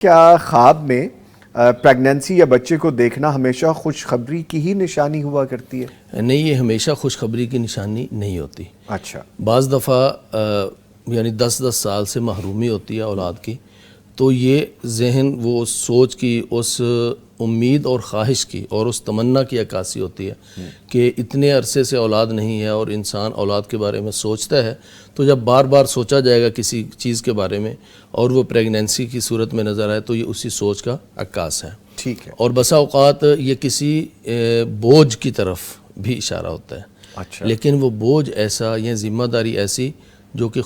کیا خواب میں پریگننسی یا بچے کو دیکھنا ہمیشہ خوشخبری کی ہی نشانی ہوا کرتی ہے؟ نہیں، یہ ہمیشہ خوشخبری کی نشانی نہیں ہوتی۔ اچھا، بعض دفعہ یعنی 10 سال سے محرومی ہوتی ہے اولاد کی، تو یہ ذہن وہ اس سوچ کی، اس امید اور خواہش کی اور اس تمنا کی عکاسی ہوتی ہے کہ اتنے عرصے سے اولاد نہیں ہے، اور انسان اولاد کے بارے میں سوچتا ہے تو جب بار بار سوچا جائے گا کسی چیز کے بارے میں اور وہ پریگننسی کی صورت میں نظر آئے تو یہ اسی سوچ کا عکاس ہے۔ ٹھیک ہے۔ اور بسا اوقات یہ کسی بوجھ کی طرف بھی اشارہ ہوتا ہے۔ اچھا، لیکن وہ بوجھ ایسا یا ذمہ داری ایسی جو کہ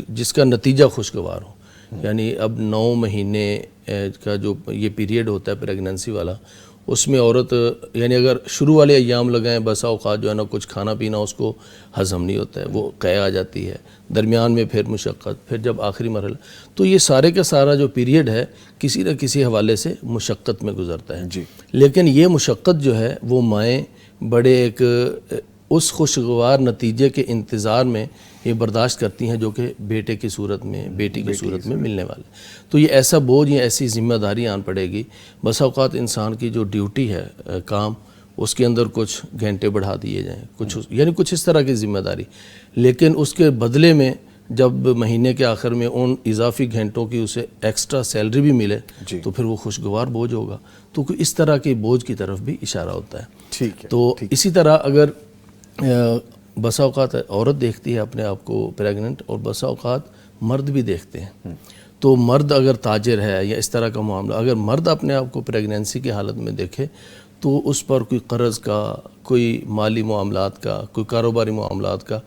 جس کا نتیجہ خوشگوار ہو۔ یعنی اب 9 مہینے کا جو یہ پیریڈ ہوتا ہے پریگننسی والا، اس میں عورت یعنی اگر شروع والے ایام لگائیں بسا اوقات جو ہے نا کچھ کھانا پینا اس کو ہضم نہیں ہوتا ہے، وہ قے آ جاتی ہے، درمیان میں پھر مشقت، پھر جب آخری مرحلہ، تو یہ سارے کا سارا جو پیریڈ ہے کسی نہ کسی حوالے سے مشقت میں گزرتا ہے۔ جی، لیکن یہ مشقت جو ہے وہ مائیں بڑے ایک اس خوشگوار نتیجے کے انتظار میں یہ برداشت کرتی ہیں جو کہ بیٹے کی صورت میں، بیٹی کی صورت میں ملنے والے۔ تو یہ ایسا بوجھ یا ایسی ذمہ داری آن پڑے گی، بس اوقات انسان کی جو ڈیوٹی ہے کام، اس کے اندر کچھ گھنٹے بڑھا دیے جائیں، یعنی کچھ اس طرح کی ذمہ داری، لیکن اس کے بدلے میں جب مہینے کے آخر میں ان اضافی گھنٹوں کی اسے ایکسٹرا سیلری بھی ملے تو پھر وہ خوشگوار بوجھ ہوگا۔ تو اس طرح کے بوجھ کی طرف بھی اشارہ ہوتا ہے۔ ٹھیک ہے۔ تو اسی طرح اگر بسا اوقات عورت دیکھتی ہے اپنے آپ کو پریگننٹ، اور بسا اوقات مرد بھی دیکھتے ہیں، تو مرد اگر تاجر ہے یا اس طرح کا معاملہ، اگر مرد اپنے آپ کو پریگننسی کی حالت میں دیکھے تو اس پر کوئی قرض کا، کوئی مالی معاملات کا، کوئی کاروباری معاملات کا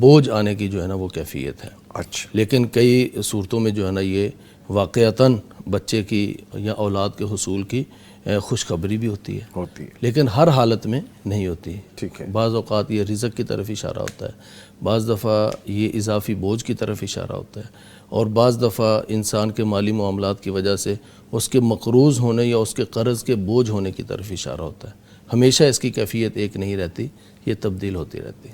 بوجھ آنے کی جو ہے نا وہ کیفیت ہے۔ اچھا، لیکن کئی صورتوں میں جو ہے نا یہ واقعتاً بچے کی یا اولاد کے حصول کی خوشخبری بھی ہوتی ہے، لیکن ہر حالت میں نہیں ہوتی۔ ٹھیک ہے۔ بعض اوقات یہ رزق کی طرف اشارہ ہوتا ہے، بعض دفعہ یہ اضافی بوجھ کی طرف اشارہ ہوتا ہے، اور بعض دفعہ انسان کے مالی معاملات کی وجہ سے اس کے مقروض ہونے یا اس کے قرض کے بوجھ ہونے کی طرف اشارہ ہوتا ہے۔ ہمیشہ اس کی کیفیت ایک نہیں رہتی، یہ تبدیل ہوتی رہتی ہے۔